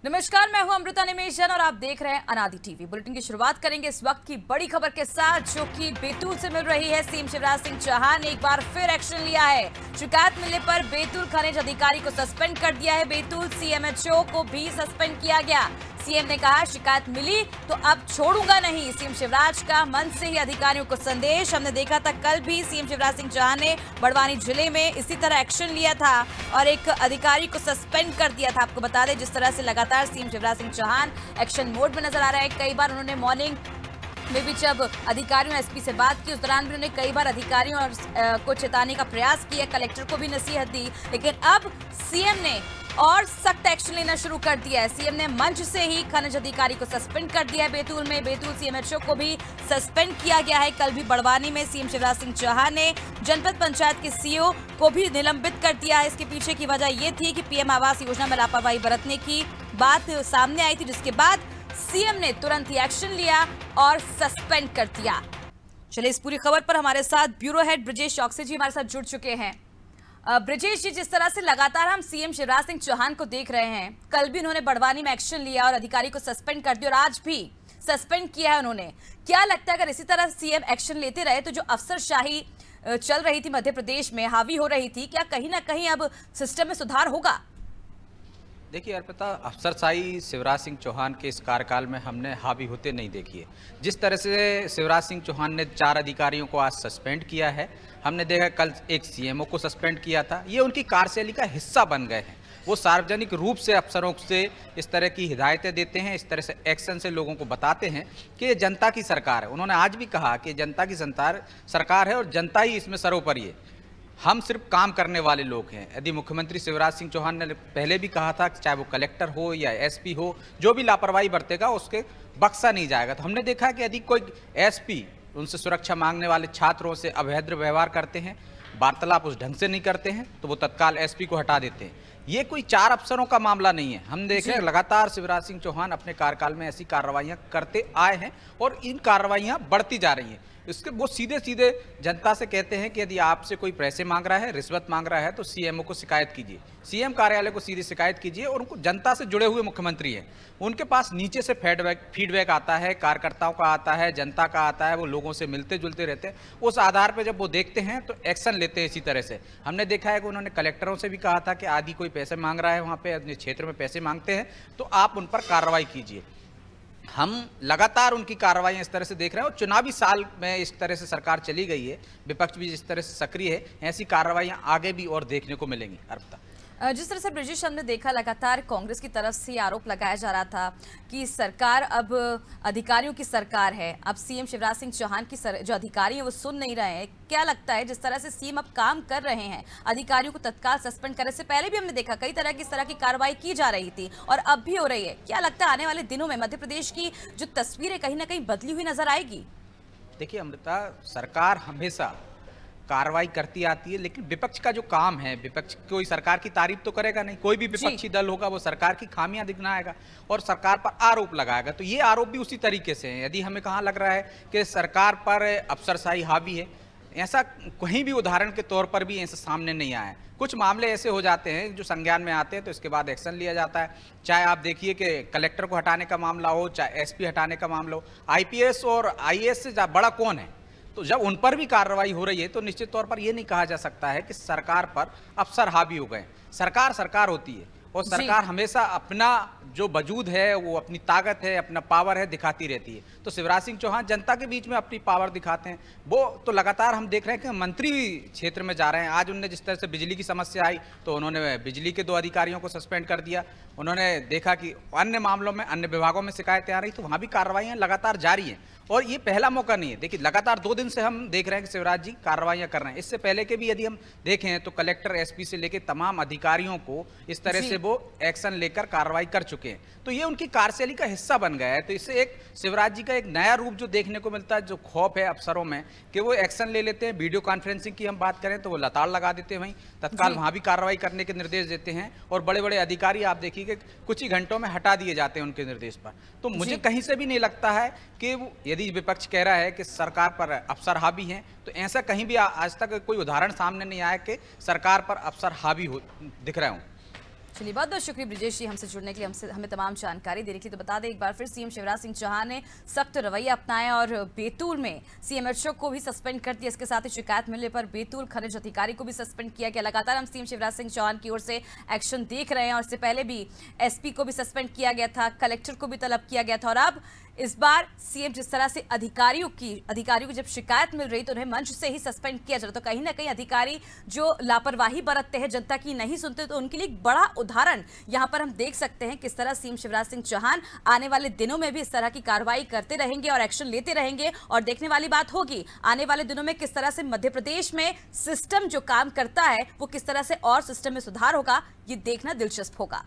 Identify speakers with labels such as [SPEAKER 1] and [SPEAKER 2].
[SPEAKER 1] नमस्कार, मैं हूं अमृता निमेशन और आप देख रहे हैं अनादि टीवी। बुलेटिन की शुरुआत करेंगे इस वक्त की बड़ी खबर के साथ, जो कि बैतूल से मिल रही है। सीएम शिवराज सिंह चौहान ने एक बार फिर एक्शन लिया है। शिकायत मिलने पर बैतूल खनिज अधिकारी को सस्पेंड कर दिया है। बैतूल सीएमएचओ को भी सस्पेंड किया गया। सीएम ने कहा, शिकायत मिली तो अब छोड़ूंगा नहीं। सीएम शिवराज का मंच से ही अधिकारियों को संदेश। हमने देखा था कल भी सीएम शिवराज सिंह चौहान ने बड़वानी जिले में इसी तरह एक्शन लिया था और एक अधिकारी को सस्पेंड कर दिया था। आपको बता दें, जिस तरह से लगातार CM Shivraj Singh Chouhan action mode में नजर आ रहा है। कई बार उन्होंने मॉर्निंग में भी जब अधिकारियों एसपी से बात की, उस दौरान भी उन्होंने कई बार अधिकारियों को चेताने का प्रयास किया, कलेक्टर को भी नसीहत दी। लेकिन अब सीएम ने और सख्त एक्शन लेना शुरू कर दिया है। सीएम ने मंच से ही खनिज अधिकारी को सस्पेंड कर दिया है। बैतूल में बैतूल सीएमएचओ को भी सस्पेंड किया गया है। कल भी बड़वानी में सीएम शिवराज सिंह चौहान ने जनपद पंचायत के सीईओ को भी निलंबित कर दिया है। इसके पीछे की वजह यह थी कि पीएम आवास योजना में लापरवाही बरतने की बात सामने आई थी, जिसके बाद सीएम ने तुरंत ही एक्शन लिया और सस्पेंड कर दिया। चलिए, इस पूरी खबर पर हमारे साथ ब्यूरो हेड ब्रजेश चौकसी जी हमारे साथ जुड़ चुके हैं। ब्रजेश जी, जिस तरह से लगातार हम सीएम शिवराज सिंह चौहान को देख रहे हैं, कल भी उन्होंने बड़वानी में एक्शन लिया और अधिकारी को सस्पेंड कर दिया और आज भी सस्पेंड किया है उन्होंने। क्या लगता है, अगर इसी तरह सीएम एक्शन लेते रहे तो जो अफसरशाही चल रही थी मध्य प्रदेश में, हावी हो रही थी, क्या कहीं ना कहीं अब सिस्टम में सुधार होगा?
[SPEAKER 2] देखिए अर्पिता, अफसरशाही शिवराज सिंह चौहान के इस कार्यकाल में हमने हावी होते नहीं देखी है। जिस तरह से शिवराज सिंह चौहान ने 4 अधिकारियों को आज सस्पेंड किया है, हमने देखा कल एक सीएमओ को सस्पेंड किया था। ये उनकी कार्यशैली का हिस्सा बन गए हैं। वो सार्वजनिक रूप से अफसरों से इस तरह की हिदायतें देते हैं, इस तरह से एक्शन से लोगों को बताते हैं कि ये जनता की सरकार है। उन्होंने आज भी कहा कि जनता की सरकार है और जनता ही इसमें सर्वोपरि है। हम सिर्फ काम करने वाले लोग हैं। यदि मुख्यमंत्री शिवराज सिंह चौहान ने पहले भी कहा था कि चाहे वो कलेक्टर हो या एसपी हो, जो भी लापरवाही बरतेगा उसके बख्शा नहीं जाएगा। तो हमने देखा कि यदि कोई एसपी उनसे सुरक्षा मांगने वाले छात्रों से अभद्र व्यवहार करते हैं, वार्तालाप उस ढंग से नहीं करते हैं, तो वो तत्काल एसपी को हटा देते हैं। ये कोई 4 अफसरों का मामला नहीं है। हम देख रहे हैं लगातार शिवराज सिंह चौहान अपने कार्यकाल में ऐसी कार्रवाइयां करते आए हैं और इन कार्रवाइयां बढ़ती जा रही हैं। इसके वो सीधे सीधे जनता से कहते हैं कि यदि आपसे कोई पैसे मांग रहा है, रिश्वत मांग रहा है, तो सीएमओ को शिकायत कीजिए, सीएम कार्यालय को सीधी शिकायत कीजिए। और उनको जनता से जुड़े हुए मुख्यमंत्री हैं, उनके पास नीचे से फीडबैक आता है, कार्यकर्ताओं का आता है, जनता का आता है, वो लोगों से मिलते जुलते रहते हैं। उस आधार पर जब वो देखते हैं तो एक्शन लेते हैं। इसी तरह से हमने देखा है कि उन्होंने कलेक्टरों से भी कहा था कि आदि कोई पैसे मांग रहा है, वहाँ पे अपने क्षेत्र में पैसे मांगते हैं, तो आप उन पर कार्रवाई कीजिए। हम लगातार उनकी कार्रवाई इस तरह से देख रहे हैं और चुनावी साल में इस तरह से सरकार चली गई है, विपक्ष भी इस तरह से सक्रिय है, ऐसी कार्रवाइयां आगे भी और देखने को मिलेंगी। अर्पिता,
[SPEAKER 1] जिस तरह से ब्रजेश हमने देखा, लगातार कांग्रेस की तरफ से आरोप लगाया जा रहा था कि सरकार अब अधिकारियों की सरकार है। अब सीएम शिवराज सिंह चौहान की जो अधिकारी हैं वो सुन नहीं रहे हैं। क्या लगता है, जिस तरह से सीएम अब काम कर रहे हैं, अधिकारियों को तत्काल सस्पेंड करने से पहले भी हमने देखा कई तरह की इस तरह की कार्रवाई की जा रही थी और अब भी हो रही है, क्या लगता है आने वाले दिनों में मध्य प्रदेश की जो तस्वीर है कहीं ना कहीं बदली हुई नजर आएगी?
[SPEAKER 2] देखिए अमृता, सरकार हमेशा कार्रवाई करती आती है, लेकिन विपक्ष का जो काम है, विपक्ष कोई सरकार की तारीफ तो करेगा नहीं। कोई भी विपक्षी दल होगा वो सरकार की खामियां दिखाएगा और सरकार पर आरोप लगाएगा। तो ये आरोप भी उसी तरीके से हैं। यदि हमें कहाँ लग रहा है कि सरकार पर अफसरशाही हावी है, ऐसा कहीं भी उदाहरण के तौर पर भी ऐसा सामने नहीं आया है। कुछ मामले ऐसे हो जाते हैं जो संज्ञान में आते हैं तो इसके बाद एक्शन लिया जाता है। चाहे आप देखिए कि कलेक्टर को हटाने का मामला हो, चाहे एसपी हटाने का मामला हो, आईपीएस और आईएएस से बड़ा कौन है? तो जब उन पर भी कार्रवाई हो रही है तो निश्चित तौर पर यह नहीं कहा जा सकता है कि सरकार पर अफसर हावी हो गए। सरकार सरकार होती है और सरकार हमेशा अपना जो वजूद है, वो अपनी ताकत है, अपना पावर है, दिखाती रहती है। तो शिवराज सिंह चौहान जनता के बीच में अपनी पावर दिखाते हैं। वो तो लगातार हम देख रहे हैं कि मंत्री क्षेत्र में जा रहे हैं। आज उनने जिस तरह से बिजली की समस्या आई तो उन्होंने बिजली के 2 अधिकारियों को सस्पेंड कर दिया। उन्होंने देखा कि अन्य मामलों में, अन्य विभागों में शिकायतें आ रही, तो वहाँ भी कार्रवाइयाँ लगातार जारी हैं। और ये पहला मौका नहीं है। देखिए लगातार 2 दिन से हम देख रहे हैं कि शिवराज जी कार्रवाइयां कर रहे हैं। इससे पहले के भी यदि हम देखें तो कलेक्टर, एसपी से लेकर तमाम अधिकारियों को इस तरह से वो एक्शन लेकर कार्रवाई कर चुके हैं। तो ये उनकी कार्यशैली का हिस्सा बन गया है। तो इससे एक शिवराज जी का एक नया रूप जो देखने को मिलता है, जो खौफ है अफसरों में कि वो एक्शन ले लेते हैं। वीडियो कॉन्फ्रेंसिंग की हम बात करें तो वो लताड़ लगा देते हैं, वहीं तत्काल वहां भी कार्रवाई करने के निर्देश देते हैं और बड़े बड़े अधिकारी आप देखिए कि कुछ ही घंटों में हटा दिए जाते हैं उनके निर्देश पर। तो मुझे कहीं से भी नहीं लगता है कि यदि विपक्ष कह रहा है कि सरकार पर अफसर हावी हैं, तो ऐसा कहीं भी आज तक कोई उदाहरण सामने नहीं आया कि सरकार पर अफसर हावी हो दिख रहे हों।
[SPEAKER 1] चलिए, बहुत बहुत शुक्रिया ब्रिजेश जी हमसे जुड़ने के लिए, हमें तमाम जानकारी देने के लिए। तो बता दें एक बार फिर सीएम शिवराज सिंह चौहान ने सख्त रवैया अपनाया और बैतूल में सीएमएचओ को भी सस्पेंड कर दिया। इसके साथ ही शिकायत मिलने पर बैतूल खनिज अधिकारी को भी सस्पेंड किया गया। लगातार हम सीएम शिवराज सिंह चौहान की ओर से एक्शन देख रहे हैं और इससे पहले भी एसपी को भी सस्पेंड किया गया था, कलेक्टर को भी तलब किया गया था और अब इस बार सीएम जिस तरह से अधिकारियों को जब शिकायत मिल रही तो उन्हें मंच से ही सस्पेंड किया जा रहा। तो कहीं ना कहीं अधिकारी जो लापरवाही बरतते हैं, जनता की नहीं सुनते, तो उनके लिए एक बड़ा उदाहरण यहां पर हम देख सकते हैं किस तरह सीएम शिवराज सिंह चौहान आने वाले दिनों में भी इस तरह की कार्रवाई करते रहेंगे और एक्शन लेते रहेंगे। और देखने वाली बात होगी आने वाले दिनों में किस तरह से मध्य प्रदेश में सिस्टम जो काम करता है वो किस तरह से और सिस्टम में सुधार होगा, ये देखना दिलचस्प होगा।